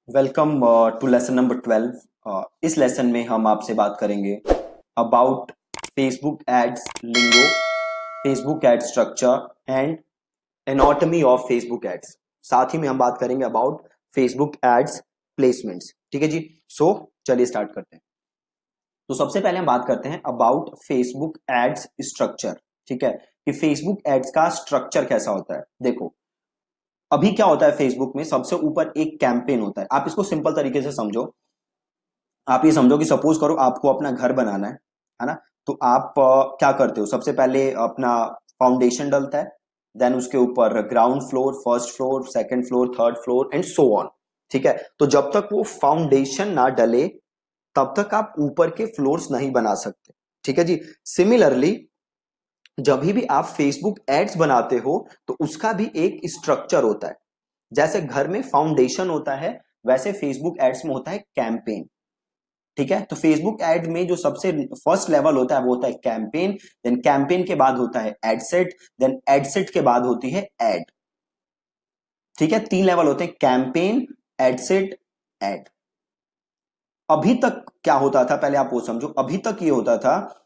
Welcome to lesson number 12। इस lesson में हम आपसे बात करेंगे about Facebook ads lingo, Facebook ad structure and anatomy of Facebook ads. साथ ही में हम बात करेंगे अबाउट फेसबुक एड्स प्लेसमेंट्स। ठीक है जी। चलिए स्टार्ट करते हैं। तो सबसे पहले हम बात करते हैं अबाउट फेसबुक एड्स स्ट्रक्चर। ठीक है, कि फेसबुक एड्स का स्ट्रक्चर कैसा होता है। देखो, अभी क्या होता है फेसबुक में, सबसे ऊपर एक कैंपेन होता है। आप इसको सिंपल तरीके से समझो। आप ये समझो कि सपोज करो आपको अपना घर बनाना है ना। तो आप क्या करते हो, सबसे पहले अपना फाउंडेशन डलता है, देन उसके ऊपर ground floor, first floor, second floor, third floor and so on. ठीक है, तो जब तक वो फाउंडेशन ना डले तब तक आप ऊपर के फ्लोर्स नहीं बना सकते। ठीक है जी। सिमिलरली जब भी आप फेसबुक एड्स बनाते हो तो उसका भी एक स्ट्रक्चर होता है। जैसे घर में फाउंडेशन होता है वैसे फेसबुक एड्स में होता है कैंपेन। ठीक है, तो फेसबुक एड में जो सबसे फर्स्ट लेवल होता है वो होता है कैंपेन, देन कैंपेन के बाद होता है एडसेट, देन एडसेट के बाद होती है एड। ठीक है, तीन लेवल होते हैं, कैंपेन, एडसेट, एड। अभी तक क्या होता था, पहले आप वो समझो। अभी तक ये होता था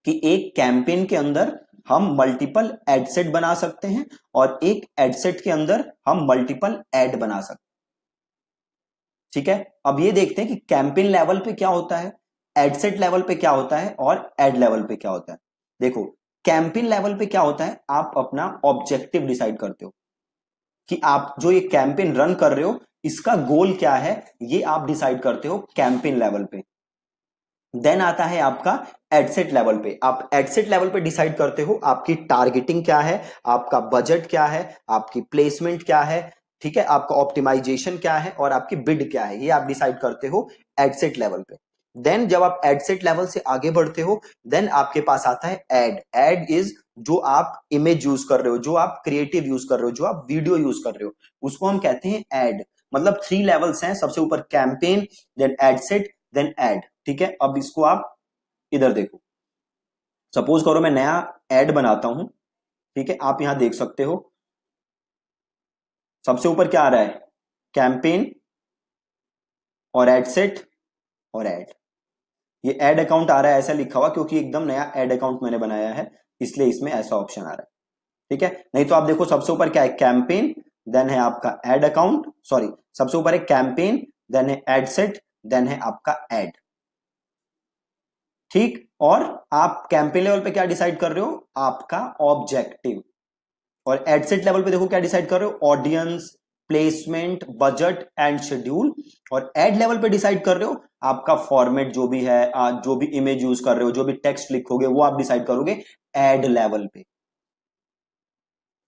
कि एक कैंपेन के अंदर हम मल्टीपल एडसेट बना सकते हैं और एक एडसेट के अंदर हम मल्टीपल एड बना सकते हैं। ठीक है, अब ये देखते हैं कि कैंपेन लेवल पे क्या होता है, एडसेट लेवल पे क्या होता है और एड लेवल पे क्या होता है। देखो, कैंपेन लेवल पे क्या होता है, आप अपना ऑब्जेक्टिव डिसाइड करते हो कि आप जो ये कैंपेन रन कर रहे हो इसका गोल क्या है, ये आप डिसाइड करते हो कैंपेन लेवल पे। देन आता है आपका एडसेट लेवल पे। आप एडसेट लेवल पे डिसाइड करते हो आपकी टारगेटिंग क्या है, आपका बजट क्या है, आपकी प्लेसमेंट क्या है। ठीक है, आपका ऑप्टिमाइजेशन क्या है और आपकी बिड क्या है, ये आप डिसाइड करते हो एडसेट लेवल पे। देन जब आप एडसेट लेवल से आगे बढ़ते हो देन आपके पास आता है एड। एड इज जो आप इमेज यूज कर रहे हो, जो आप क्रिएटिव यूज कर रहे हो, जो आप वीडियो यूज कर रहे हो, उसको हम कहते हैं एड। मतलब थ्री लेवल्स हैं, सबसे ऊपर campaign, then ad set, then ad. ठीक है, अब इसको आप इधर देखो। सपोज करो मैं नया एड बनाता हूं। ठीक है, आप यहां देख सकते हो सबसे ऊपर क्या आ रहा है, कैंपेन और एडसेट और एड। ये एड अकाउंट आ रहा है ऐसा लिखा हुआ क्योंकि एकदम नया एड अकाउंट मैंने बनाया है, इसलिए इसमें ऐसा ऑप्शन आ रहा है। ठीक है, नहीं तो आप देखो सबसे ऊपर क्या है, कैंपेन, देन है आपका एड अकाउंट, सॉरी, सबसे ऊपर है कैंपेन, देन है एडसेट, देन है आपका एड। ठीक, और आप कैंपेन लेवल पे क्या डिसाइड कर रहे हो, आपका ऑब्जेक्टिव। और एडसेट लेवल पे देखो क्या डिसाइड कर रहे हो, audience, placement, budget and schedule. और एड लेवल पे डिसाइड कर रहे हो आपका फॉर्मेट जो भी है, जो भी इमेज यूज कर रहे हो, जो भी टेक्स्ट लिखोगे वो आप डिसाइड करोगे एड लेवल पे।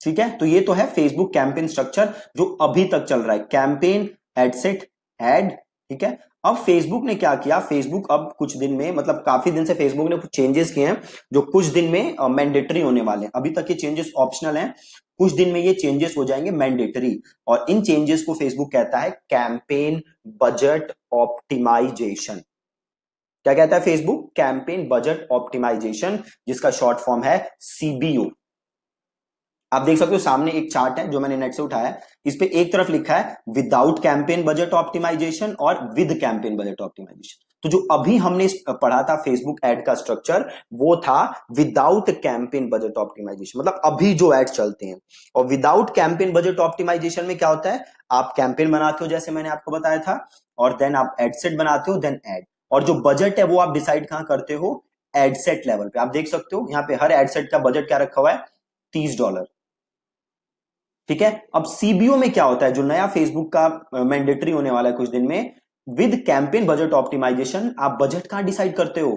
ठीक है, तो ये तो है फेसबुक कैंपेन स्ट्रक्चर जो अभी तक चल रहा है, कैंपेन, एडसेट, एड। ठीक है, अब फेसबुक ने क्या किया, फेसबुक अब कुछ दिन में, मतलब काफी दिन से फेसबुक ने कुछ चेंजेस किए हैं जो कुछ दिन में मैंडेटरी होने वाले हैं। अभी तक ये चेंजेस ऑप्शनल हैं, कुछ दिन में ये चेंजेस हो जाएंगे मैंडेटरी। और इन चेंजेस को फेसबुक कहता है कैंपेन बजट ऑप्टिमाइजेशन। क्या कहता है फेसबुक, कैंपेन बजट ऑप्टिमाइजेशन, जिसका शॉर्ट फॉर्म है सीबीओ। आप देख सकते हो सामने एक चार्ट है जो मैंने नेट से उठाया है, इस पे एक तरफ लिखा है विदाउट कैंपेन बजट ऑप्टिमाइजेशन और विद कैंपेन बजट ऑप्टिमाइजेशन। तो जो अभी हमने पढ़ा था फेसबुक एड का स्ट्रक्चर, वो था विदाउट कैंपेन बजट ऑप्टिमाइजेशन, मतलब अभी जो एड चलते हैं। और विदाउट कैंपेन बजट ऑप्टिमाइजेशन में क्या होता है, आप कैंपेन बनाते हो जैसे मैंने आपको बताया था, और देन आप एडसेट बनाते हो, देन एड। और जो बजट है वो आप डिसाइड कहां करते हो, एडसेट लेवल पे। आप देख सकते हो यहाँ पे हर एडसेट का बजट क्या रखा हुआ है, $30। ठीक है, अब सीबीओ में क्या होता है, जो नया फेसबुक का मैंडेटरी होने वाला है कुछ दिन में, विद कैंपेन बजट ऑप्टिमाइजेशन। आप बजट कहां डिसाइड करते हो,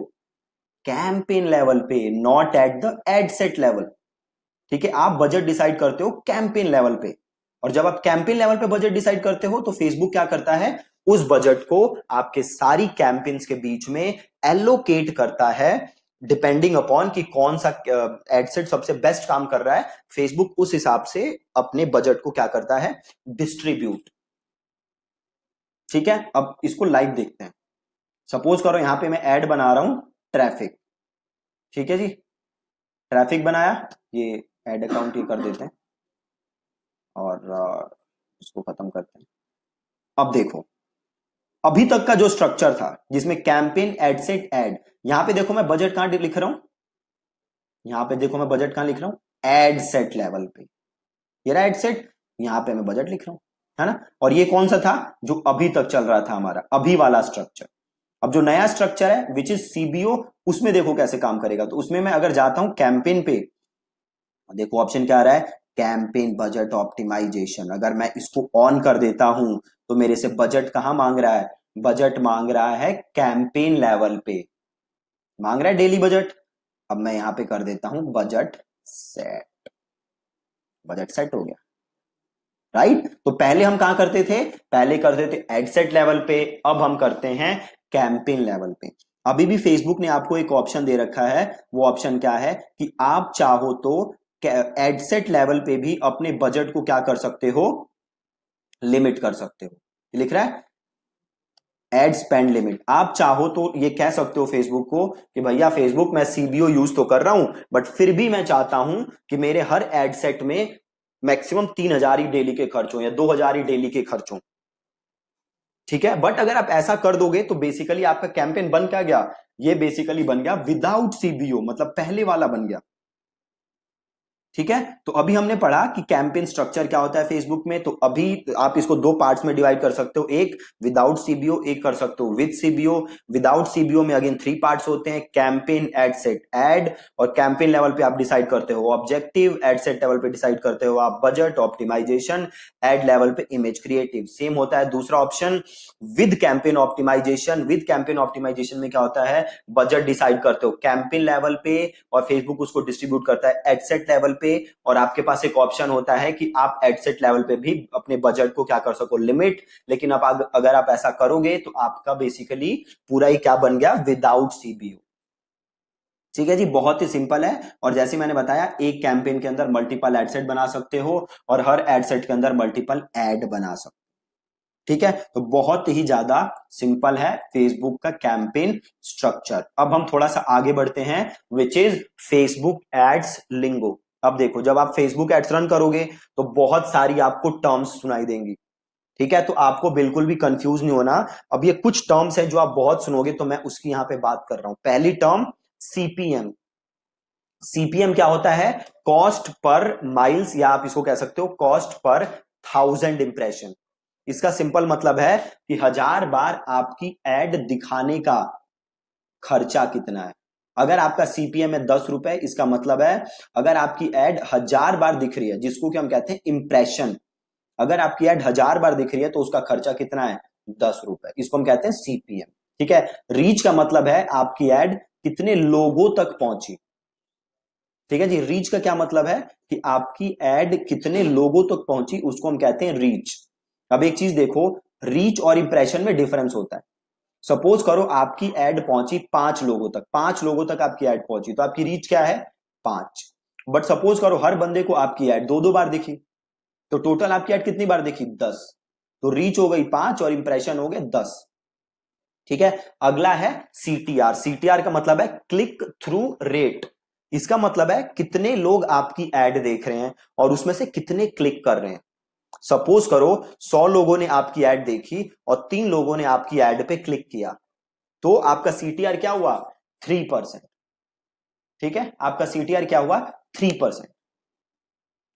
कैंपेन लेवल पे, not at the add set level. ठीक है, आप बजट डिसाइड करते हो कैंपेन लेवल पे। और जब आप कैंपेन लेवल पे बजट डिसाइड करते हो तो फेसबुक क्या करता है, उस बजट को आपके सारी कैंपेन्स के बीच में एलोकेट करता है, डिपेंडिंग अपॉन कि कौन सा एडसेट सबसे बेस्ट काम कर रहा है। फेसबुक उस हिसाब से अपने बजट को क्या करता है, डिस्ट्रीब्यूट। ठीक है, अब इसको लाइव देखते हैं। सपोज करो यहां पे मैं ऐड बना रहा हूं, ट्रैफिक। ठीक है जी, ट्रैफिक बनाया, ये एड अकाउंट ये कर देते हैं और इसको खत्म करते हैं। अब देखो, अभी तक का जो स्ट्रक्चर था जिसमें कैंपेन, एड सेट, एड, यहां पे देखो मैं बजट कहां लिख रहा हूं, यहां पे देखो मैं बजट कहां लिख रहा हूं, एड सेट लेवल पे, ये रहा एड सेट, यहां पे मैं बजट लिख रहा हूं, है ना। और ये कौन सा था, जो अभी तक चल रहा था हमारा, अभी वाला स्ट्रक्चर। अब जो नया स्ट्रक्चर है विच इज सीबीओ, उसमें देखो कैसे काम करेगा। तो उसमें मैं अगर जाता हूं कैंपेन पे, देखो ऑप्शन क्या आ रहा है, कैंपेन बजट ऑप्टिमाइजेशन। अगर मैं इसको ऑन कर देता हूं तो मेरे से बजट कहां मांग रहा है, बजट मांग रहा है कैंपेन लेवल पे, मांग रहा है डेली बजट। अब मैं यहां पे कर देता हूं बजट सेट, बजट सेट हो गया, राइट। तो पहले हम कहां करते थे, पहले करते थे एड सेट लेवल पे, अब हम करते हैं कैंपेन लेवल पे। अभी भी फेसबुक ने आपको एक ऑप्शन दे रखा है, वो ऑप्शन क्या है कि आप चाहो तो एड सेट लेवल पे भी अपने बजट को क्या कर सकते हो, लिमिट कर सकते हो। लिख रहा है एड स्पेंड लिमिट, आप चाहो तो ये कह सकते हो फेसबुक को कि भैया फेसबुक मैं सीबीओ यूज तो कर रहा हूं, बट फिर भी मैं चाहता हूं कि मेरे हर एड सेट में मैक्सिमम 3,000 ही डेली के खर्च हो या 2,000 ही डेली के खर्च हो, ठीक है। बट अगर आप ऐसा कर दोगे तो बेसिकली आपका कैंपेन बन क्या गया, ये बेसिकली बन गया विदाउट सीबीओ, मतलब पहले वाला बन गया, ठीक है। तो अभी हमने पढ़ा कि कैंपेन स्ट्रक्चर क्या होता है फेसबुक में। तो अभी आप इसको दो पार्ट्स में डिवाइड कर सकते हो, एक विदाउट सीबीओ, एक कर सकते हो विद सीबीओ। विदाउट सीबीओ में अगेन 3 पार्ट्स होते हैं, कैंपेन, एड सेट, एड। और कैंपेन लेवल पे आप डिसाइड करते हो ऑब्जेक्टिव, एड सेट लेवल पे डिसाइड करते हो आप बजट ऑप्टिमाइजेशन, एड लेवल पे इमेज क्रिएटिव। सेम होता है दूसरा option with campaign optimisation. With campaign optimisation में क्या होता है, बजट डिसाइड करते हो कैंपेन लेवल पे और फेसबुक उसको डिस्ट्रीब्यूट करता है एड सेट लेवल पे। और आपके पास एक ऑप्शन होता है कि आप एड सेट लेवल पे भी अपने बजट को क्या कर सको, लिमिट। लेकिन अब अगर आप ऐसा करोगे तो आपका बेसिकली पूरा ही क्या बन गया, विदाउट सीबीओ। ठीक है जी, बहुत ही सिंपल है। और जैसे मैंने बताया एक कैंपेन के अंदर मल्टीपल एड सेट बना सकते हो और हर एड सेट के अंदर मल्टीपल एड बना सकते हो, ठीक है। तो बहुत ही ज्यादा सिंपल है फेसबुक का कैंपेन स्ट्रक्चर। अब हम थोड़ा सा आगे बढ़ते हैं, विच इज फेसबुक एड्स लिंगो। अब देखो जब आप फेसबुक एड्स रन करोगे तो बहुत सारी आपको टर्म्स सुनाई देंगी, ठीक है। तो आपको बिल्कुल भी कंफ्यूज नहीं होना। अब ये कुछ टर्म्स है जो आप बहुत सुनोगे, तो मैं उसकी यहां पे बात कर रहा हूं। पहली टर्म सीपीएम। सीपीएम क्या होता है, कॉस्ट पर माइल्स, या आप इसको कह सकते हो कॉस्ट पर 1,000 इंप्रेशन। इसका सिंपल मतलब है कि 1,000 बार आपकी एड दिखाने का खर्चा कितना है। अगर आपका सीपीएम है 10 रुपए, इसका मतलब है अगर आपकी एड 1,000 बार दिख रही है, जिसको कि हम कहते हैं इंप्रेशन, अगर आपकी एड 1,000 बार दिख रही है तो उसका खर्चा कितना है, 10 रुपए। इसको हम कहते हैं सीपीएम, ठीक है। रीच का मतलब है आपकी एड कितने लोगों तक पहुंची, ठीक है जी। रीच का क्या मतलब है कि आपकी एड कितने लोगों तक पहुंची, उसको हम कहते हैं रीच। अब एक चीज देखो, रीच और इंप्रेशन में डिफरेंस होता है। सपोज करो आपकी एड पहुंची 5 लोगों तक, 5 लोगों तक आपकी एड पहुंची, तो आपकी रीच क्या है, 5। बट सपोज करो हर बंदे को आपकी एड 2-2 बार दिखी, तो टोटल आपकी एड कितनी बार दिखी, 10। तो रीच हो गई 5 और इंप्रेशन हो गए 10, ठीक है। अगला है सीटीआर। सीटीआर का मतलब है क्लिक थ्रू रेट। इसका मतलब है कितने लोग आपकी एड देख रहे हैं और उसमें से कितने क्लिक कर रहे हैं। सपोज करो 100 लोगों ने आपकी एड देखी और 3 लोगों ने आपकी एड पे क्लिक किया, तो आपका सीटीआर क्या हुआ, 3%, ठीक है। आपका सीटीआर क्या हुआ, 3%।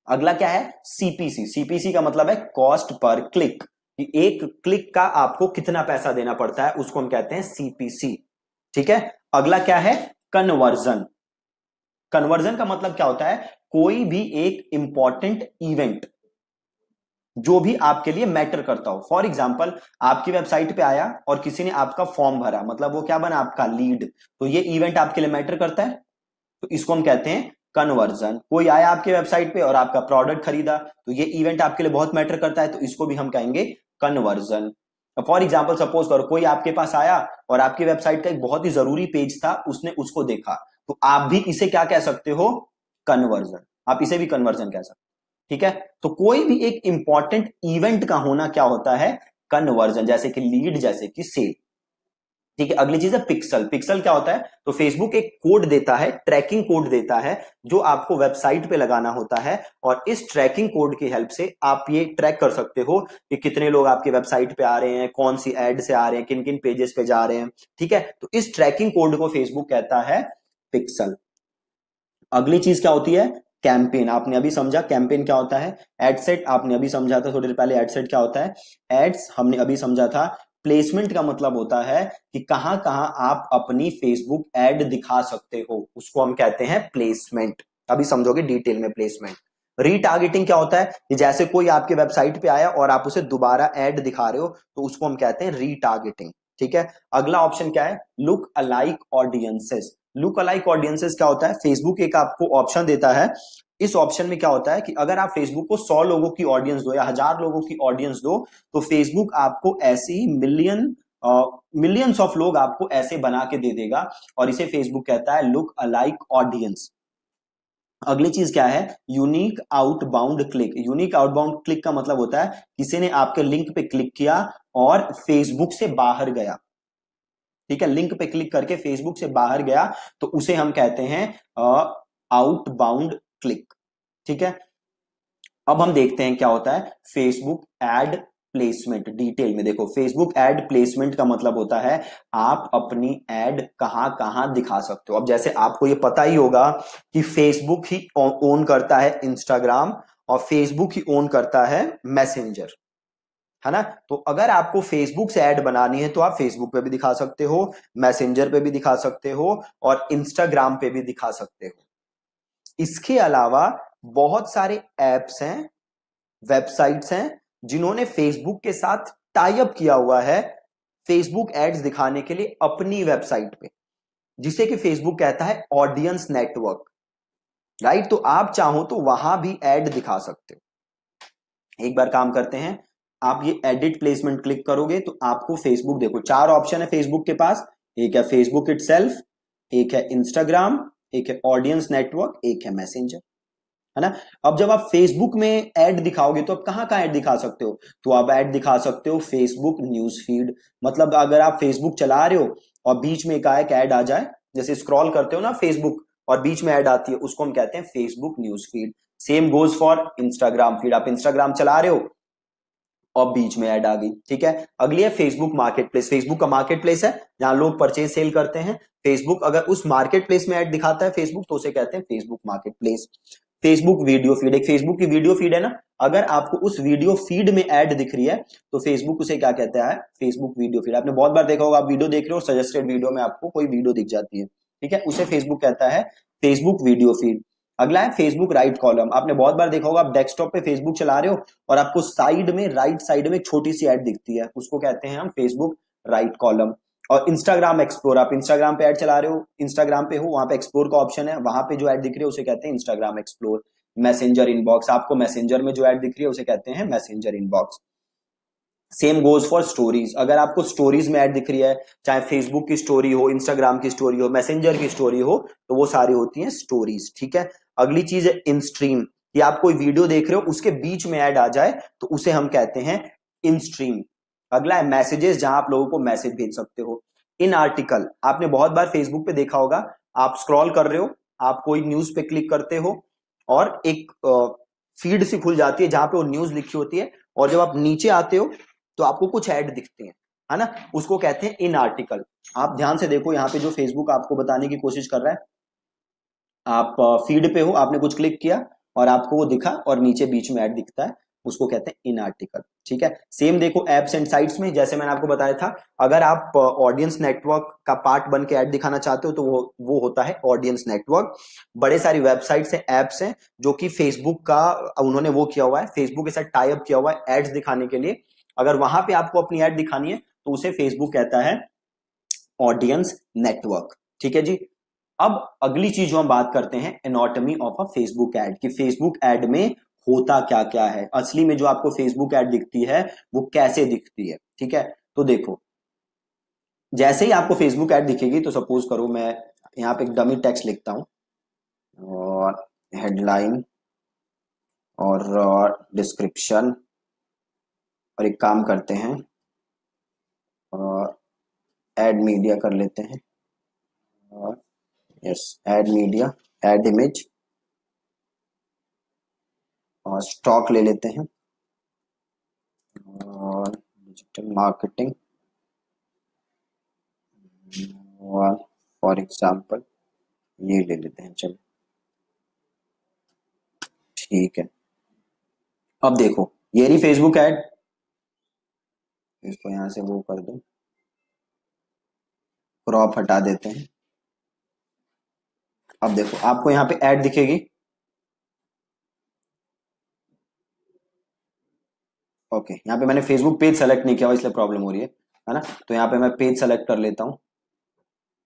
अगला क्या है, सीपीसी। सीपीसी का मतलब है कॉस्ट पर क्लिक, कि एक क्लिक का आपको कितना पैसा देना पड़ता है, उसको हम कहते हैं सीपीसी, ठीक है। अगला क्या है, कन्वर्जन। कन्वर्जन का मतलब क्या होता है, कोई भी एक इंपॉर्टेंट इवेंट जो भी आपके लिए मैटर करता हो। फॉर एग्जाम्पल आपकी वेबसाइट पे आया और किसी ने आपका फॉर्म भरा, मतलब वो क्या बना, आपका लीड, तो ये इवेंट आपके लिए मैटर करता है, तो इसको हम कहते हैं कन्वर्जन। कोई आया आपके वेबसाइट पे और आपका प्रोडक्ट खरीदा, तो ये इवेंट आपके लिए बहुत मैटर करता है, तो इसको भी हम कहेंगे कन्वर्जन। फॉर एग्जाम्पल सपोज करो कोई आपके पास आया और आपकी वेबसाइट का एक बहुत ही जरूरी पेज था, उसने उसको देखा, तो आप भी इसे क्या कह सकते हो, कन्वर्जन। आप इसे भी कन्वर्जन कह सकते हो, ठीक है। तो कोई भी एक इंपॉर्टेंट इवेंट का होना क्या होता है, कन्वर्जन, जैसे कि लीड, जैसे कि सेल। ठीक है। अगली चीज है पिक्सल। पिक्सल क्या होता है? तो फेसबुक एक कोड देता है, ट्रैकिंग कोड देता है, जो आपको वेबसाइट पे लगाना होता है, और इस ट्रैकिंग कोड की हेल्प से आप ये ट्रैक कर सकते हो कि कितने लोग आपके वेबसाइट पे आ रहे हैं, कौन सी एड से आ रहे हैं, किन किन पेजेस पे जा रहे हैं। ठीक है, तो इस ट्रैकिंग कोड को फेसबुक कहता है पिक्सल। अगली चीज क्या होती है? कैंपेन। आपने अभी समझा कैंपेन क्या होता है। एडसेट आपने अभी समझा था थोड़ी देर पहले, एडसेट क्या होता है। एड्स हमने अभी समझा था। प्लेसमेंट का मतलब होता है कि कहां कहां आप अपनी फेसबुक एड दिखा सकते हो, उसको हम कहते हैं प्लेसमेंट। अभी समझोगे डिटेल में प्लेसमेंट। रीटारगेटिंग क्या होता है कि जैसे कोई आपके वेबसाइट पे आया और आप उसे दोबारा एड दिखा रहे हो, तो उसको हम कहते हैं रीटारगेटिंग। ठीक है। अगला ऑप्शन क्या है? Look alike audiences. Look alike audiences क्या होता है? फेसबुक एक आपको ऑप्शन देता है। इस ऑप्शन में क्या होता है कि अगर आप फेसबुक को 100 लोगों की ऑडियंस दो या 1000 लोगों की ऑडियंस दो, तो फेसबुक आपको ऐसी मिलियंस ऑफ लोग आपको ऐसे बना के दे देगा, और इसे फेसबुक कहता है लुक अलाइक ऑडियंस। अगली चीज क्या है? Unique outbound click. Unique outbound click का मतलब होता है किसी ने आपके लिंक पे क्लिक किया और फेसबुक से बाहर गया। ठीक है, लिंक पे क्लिक करके फेसबुक से बाहर गया, तो उसे हम कहते हैं आउटबाउंड क्लिक। ठीक है। अब हम देखते हैं क्या होता है फेसबुक एड प्लेसमेंट। डिटेल में देखो, फेसबुक एड प्लेसमेंट का मतलब होता है आप अपनी एड कहां कहां दिखा सकते हो। अब जैसे आपको ये पता ही होगा कि फेसबुक ही ओन करता है इंस्टाग्राम, और फेसबुक ही ओन करता है मैसेंजर, है ना। तो अगर आपको फेसबुक से ऐड बनानी है तो आप फेसबुक पे भी दिखा सकते हो, मैसेंजर पे भी दिखा सकते हो, और इंस्टाग्राम पे भी दिखा सकते हो। इसके अलावा बहुत सारे एप्स हैं, वेबसाइट्स हैं, जिन्होंने फेसबुक के साथ टाई अप किया हुआ है फेसबुक एड्स दिखाने के लिए अपनी वेबसाइट पे, जिसे कि फेसबुक कहता है ऑडियंस नेटवर्क। राइट, तो आप चाहो तो वहां भी एड दिखा सकते हो। एक बार काम करते हैं, आप ये एडिट प्लेसमेंट क्लिक करोगे तो आपको फेसबुक, देखो 4 ऑप्शन है फेसबुक के पास। एक है फेसबुक इटसेल्फ, एक है इंस्टाग्राम, एक है ऑडियंस नेटवर्क, एक है मैसेंजर, है ना। अब जब आप फेसबुक में ऐड दिखाओगे तो आप कहां कहां ऐड दिखा सकते हो? तो आप ऐड दिखा सकते हो फेसबुक न्यूज फीड। मतलब अगर आप फेसबुक चला रहे हो और बीच में एक ऐड आ जाए, जैसे स्क्रॉल करते हो ना फेसबुक और बीच में ऐड आती है, उसको हम कहते हैं Facebook news feed. Same goes for Instagram feed. आप इंस्टाग्राम चला रहे हो और बीच में ऐड आ गई। ठीक है। अगली है फेसबुक मार्केट प्लेस। फेसबुक का मार्केट प्लेस है जहां लोग परचेज सेल करते हैं। फेसबुक अगर उस मार्केट प्लेस में ऐड दिखाता है फेसबुक, तो उसे कहते हैं Facebook market place. Facebook video feed. एक फेसबुक की वीडियो फीड है ना, अगर आपको उस वीडियो फीड में ऐड दिख रही है तो फेसबुक उसे क्या कहता है? Facebook video feed. आपने बहुत बार देखा होगा, आप वीडियो देख रहे हो, सजेस्टेड वीडियो में आपको कोई वीडियो दिख जाती है, ठीक है, उसे फेसबुक कहता है फेसबुक वीडियो फीड। अगला है फेसबुक राइट कॉलम। आपने बहुत बार देखा होगा, आप डेस्कटॉप पे फेसबुक चला रहे हो और आपको साइड में, राइट साइड में एक छोटी सी ऐड दिखती है, उसको कहते हैं हम फेसबुक राइट कॉलम। और इंस्टाग्राम एक्सप्लोर, आप इंस्टाग्राम पे ऐड चला रहे हो, इंस्टाग्राम पे हो, वहां पे एक्सप्लोर का ऑप्शन है, वहां पे जो ऐड दिख रही है उसे कहते हैं इंस्टाग्राम एक्सप्लोर। मैसेंजर इनबॉक्स, आपको मैसेंजर में जो ऐड दिख रही है उसे कहते हैं messenger inbox. Same goes for stories. अगर आपको स्टोरीज में ऐड दिख रही है, चाहे फेसबुक की स्टोरी हो, इंस्टाग्राम की स्टोरी हो, मैसेंजर की स्टोरी हो, तो वो सारी होती हैं स्टोरीज। ठीक है। अगली चीज है इन स्ट्रीम, कि आप कोई वीडियो देख रहे हो उसके बीच में ऐड आ जाए तो उसे हम कहते हैं इन स्ट्रीम। अगला है मैसेजेस, जहां आप लोगों को मैसेज भेज सकते हो। इन आर्टिकल, आपने बहुत बार फेसबुक पे देखा होगा, आप स्क्रॉल कर रहे हो, आप कोई न्यूज पे क्लिक करते हो और एक फीड सी खुल जाती है जहां पे वो न्यूज लिखी होती है, और जब आप नीचे आते हो तो आपको कुछ ऐड दिखते हैं, है ना, उसको कहते हैं इन आर्टिकल। आप ध्यान से देखो, यहाँ पे जो फेसबुक आपको बताने की कोशिश कर रहा है, आप फीड पे हो, आपने कुछ क्लिक किया और आपको वो दिखा और नीचे बीच में ऐड दिखता है, उसको कहते हैं इन आर्टिकल। ठीक है। सेम देखो एप्स एंड साइट्स में, जैसे मैंने आपको बताया था, अगर आप ऑडियंस नेटवर्क का पार्ट बन के ऐड दिखाना चाहते हो तो वो होता है ऑडियंस नेटवर्क। बड़े सारी वेबसाइट्स हैं, एप्स हैं, जो कि फेसबुक का उन्होंने वो किया हुआ है, फेसबुक के साथ टाई अप किया हुआ है एड्स दिखाने के लिए। अगर वहां पे आपको अपनी ऐड दिखानी है तो उसे फेसबुक कहता है ऑडियंस नेटवर्क। ठीक है जी। अब अगली चीज जो हम बात करते हैं, anatomy of a Facebook ad, कि फेसबुक एड में होता क्या क्या है, असली में जो आपको फेसबुक एड दिखती है वो कैसे दिखती है। ठीक है। तो देखो, जैसे ही आपको फेसबुक एड दिखेगी, तो सपोज करो मैं यहाँ पे एक डमी टेक्स्ट लिखता हूं और हेडलाइन और डिस्क्रिप्शन, और एक काम करते हैं, ऐड मीडिया कर लेते हैं, और yes add media, add image, और स्टॉक ले लेते हैं, और डिजिटल मार्केटिंग, और फॉर एग्जांपल ये ले लेते हैं। चलो ठीक है, अब देखो ये रही फेसबुक ऐड, इसको यहां से वो कर दो, क्रॉप हटा देते हैं। अब देखो आपको यहाँ पे ऐड दिखेगी, ओके यहाँ पे मैंने फेसबुक पेज सेलेक्ट नहीं किया हुआ इसलिए प्रॉब्लम हो रही है ना। तो यहाँ पे मैं पेज सेलेक्ट कर लेता हूँ।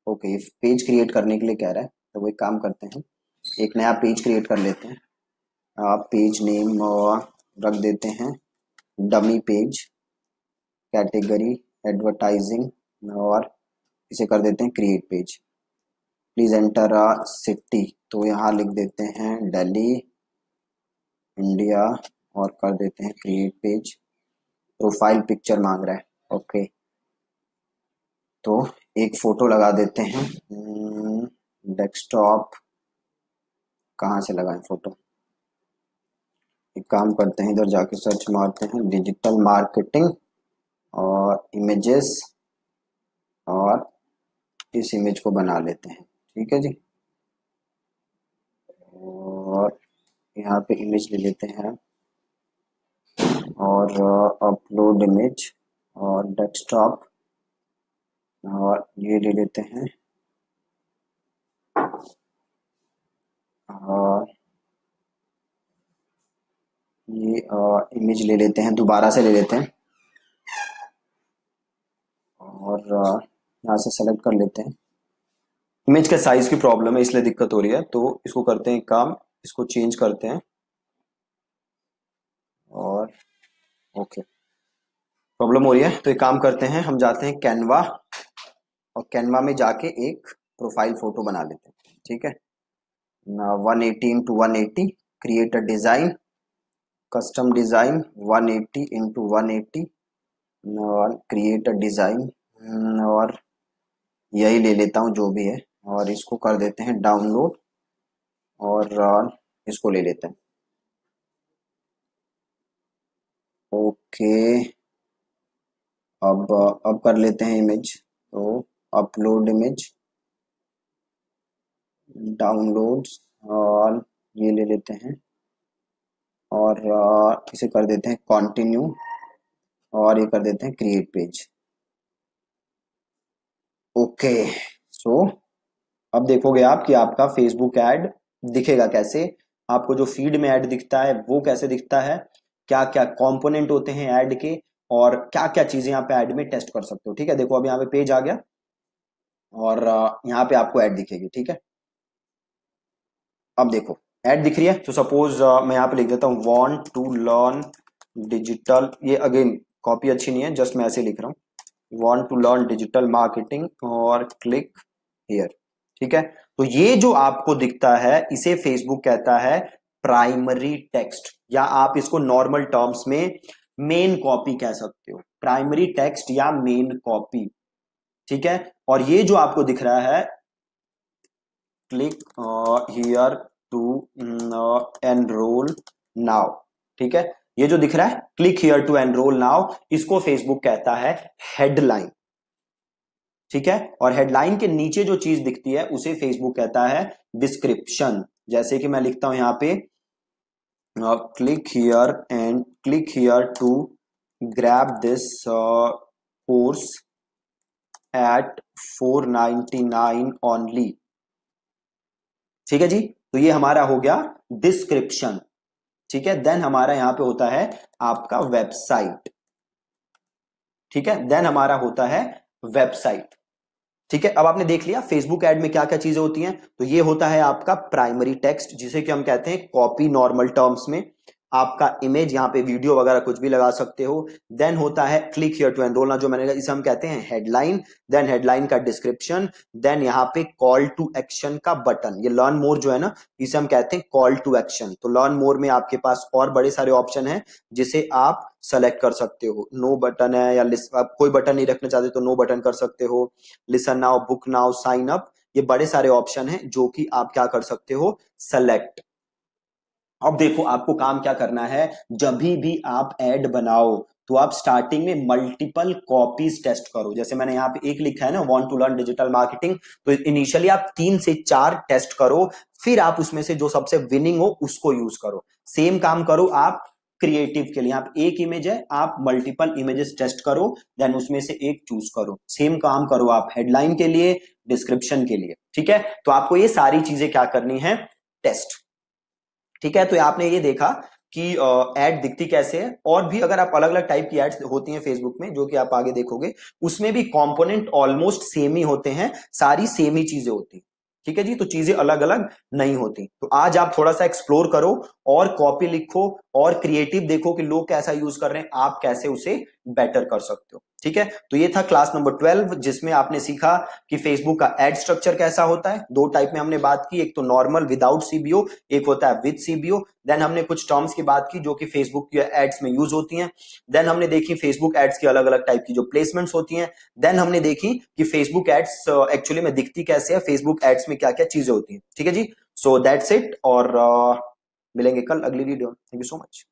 ओके पेज क्रिएट करने के लिए कह रहा है, तो वो एक काम करते हैं, एक नया पेज क्रिएट कर लेते हैं। पेज नेम रख देते हैं डमी पेज, कैटेगरी एडवर्टाइजिंग, और इसे कर देते हैं create page. Please enter a city, तो यहाँ लिख देते हैं दिल्ली इंडिया, और कर देते हैं क्रिएट पेज। प्रोफाइल पिक्चर मांग रहा है, ओके तो एक फोटो लगा देते हैं। डेस्कटॉप कहाँ से लगाएं फोटो, एक काम करते हैं इधर जाके सर्च मारते हैं डिजिटल मार्केटिंग और इमेजेस, और इस इमेज को बना लेते हैं। ठीक है जी, और यहाँ पे इमेज ले लेते हैं, और अपलोड इमेज, और डेस्कटॉप, और ये ले लेते हैं, और ये इमेज ले लेते हैं, दोबारा से ले लेते हैं, और यहाँ से सेलेक्ट कर लेते हैं। इमेज के साइज की प्रॉब्लम है इसलिए दिक्कत हो रही है, तो इसको करते हैं काम, इसको चेंज करते हैं, और ओके प्रॉब्लम हो रही है तो एक काम करते हैं, हम जाते हैं कैनवा, और कैनवा में जाके एक प्रोफाइल फोटो बना लेते हैं। ठीक है, 180 into 180, create a design, custom design 180 into 180, और क्रिएट अ डिजाइन, और यही ले लेता हूँ जो भी है, और इसको कर देते हैं डाउनलोड, और इसको ले लेते हैं। ओके अब कर लेते हैं इमेज, तो अपलोड इमेज, डाउनलोड्स, और ये ले लेते हैं, और इसे कर देते हैं कंटिन्यू, और ये कर देते हैं क्रिएट पेज। ओके सो अब देखोगे आप कि आपका फेसबुक ऐड दिखेगा कैसे, आपको जो फीड में ऐड दिखता है वो कैसे दिखता है, क्या क्या कंपोनेंट होते हैं ऐड के, और क्या क्या चीजें यहाँ पे ऐड में टेस्ट कर सकते हो। ठीक है, देखो अब यहाँ पे पेज आ गया, और यहाँ पे आपको ऐड दिखेगी। ठीक है, अब देखो ऐड दिख रही है, तो सपोज मैं यहाँ पे लिख देता हूँ वांट टू लर्न डिजिटल, ये अगेन कॉपी अच्छी नहीं है, जस्ट मैं ऐसे लिख रहा हूँ want to learn digital marketing, और क्लिक हियर। ठीक है, तो ये जो आपको दिखता है इसे फेसबुक कहता है प्राइमरी टेक्स्ट, या आप इसको नॉर्मल टर्म्स में मेन कॉपी कह सकते हो, प्राइमरी टेक्स्ट या मेन कॉपी। ठीक है, और ये जो आपको दिख रहा है click here to enrol now, ठीक है, ये जो दिख रहा है click here to enrol now, इसको फेसबुक कहता है हेडलाइन। ठीक है, और हेडलाइन के नीचे जो चीज दिखती है उसे फेसबुक कहता है डिस्क्रिप्शन। जैसे कि मैं लिखता हूं यहां पे click here to grab this course at 499 only. ठीक है जी, तो ये हमारा हो गया डिस्क्रिप्शन। ठीक है, देन हमारा यहां पे होता है आपका वेबसाइट। ठीक है, देन हमारा होता है वेबसाइट। ठीक है, अब आपने देख लिया फेसबुक ऐड में क्या क्या चीजें होती हैं। तो ये होता है आपका प्राइमरी टेक्स्ट, जिसे कि हम कहते हैं कॉपी नॉर्मल टर्म्स में। आपका इमेज, यहाँ पे वीडियो वगैरह कुछ भी लगा सकते हो। देन होता है क्लिक हियर टू एनरोल, ना जो मैंने कहा इसे हम कहते हैं हेडलाइन। देन हेडलाइन का डिस्क्रिप्शन, देन यहाँ पे कॉल टू एक्शन का बटन, ये लर्न मोर जो है ना, इसे हम कहते हैं कॉल टू एक्शन। तो लर्न मोर में आपके पास और बड़े सारे ऑप्शन हैं जिसे आप सेलेक्ट कर सकते हो। नो बटन है, या आप कोई बटन नहीं रखना चाहते तो नो बटन कर सकते हो। Listen now, book now, sign up, ये बड़े सारे ऑप्शन हैं जो कि आप क्या कर सकते हो, सेलेक्ट। अब देखो आपको काम क्या करना है, जब भी आप ऐड बनाओ तो आप स्टार्टिंग में मल्टीपल कॉपीज टेस्ट करो। जैसे मैंने यहाँ पे एक लिखा है ना, want to learn digital marketing, तो इनिशियली आप 3 से 4 टेस्ट करो, फिर आप उसमें से जो सबसे विनिंग हो उसको यूज करो। सेम काम करो आप क्रिएटिव के लिए, आप एक इमेज है, आप मल्टीपल इमेजेस टेस्ट करो, देन उसमें से एक चूज करो। सेम काम करो आप हेडलाइन के लिए, डिस्क्रिप्शन के लिए, ठीक है। तो आपको ये सारी चीजें क्या करनी है, टेस्ट, ठीक है। तो आपने ये देखा कि एड दिखती कैसे है, और भी अगर आप अलग अलग टाइप की एड्स होती हैं फेसबुक में, जो कि आप आगे देखोगे, उसमें भी कंपोनेंट ऑलमोस्ट सेम ही होते हैं, सारी सेम ही चीजें होती हैं, ठीक है जी। तो चीजें अलग अलग नहीं होती। तो आज आप थोड़ा सा एक्सप्लोर करो और कॉपी लिखो और क्रिएटिव देखो कि लोग कैसा यूज कर रहे हैं, आप कैसे उसे बेटर कर सकते हो, ठीक है। तो ये था क्लास नंबर 12, जिसमें आपने सीखा कि फेसबुक का एड स्ट्रक्चर कैसा होता है। 2 टाइप में हमने बात की, एक तो नॉर्मल विदाउट सीबीओ, एक होता है विद सीबीओ। देन हमने कुछ टर्म्स की बात की जो कि फेसबुक के एड्स में यूज होती हैं। देन हमने देखी फेसबुक एड्स की अलग अलग टाइप की जो प्लेसमेंट्स होती हैं। देन हमने देखी कि फेसबुक एड्स एक्चुअली में दिखती कैसे है, फेसबुक एड्स में क्या क्या चीजें होती हैं, ठीक है जी। सो दैट्स इट, और मिलेंगे कल अगली video. Thank you so much.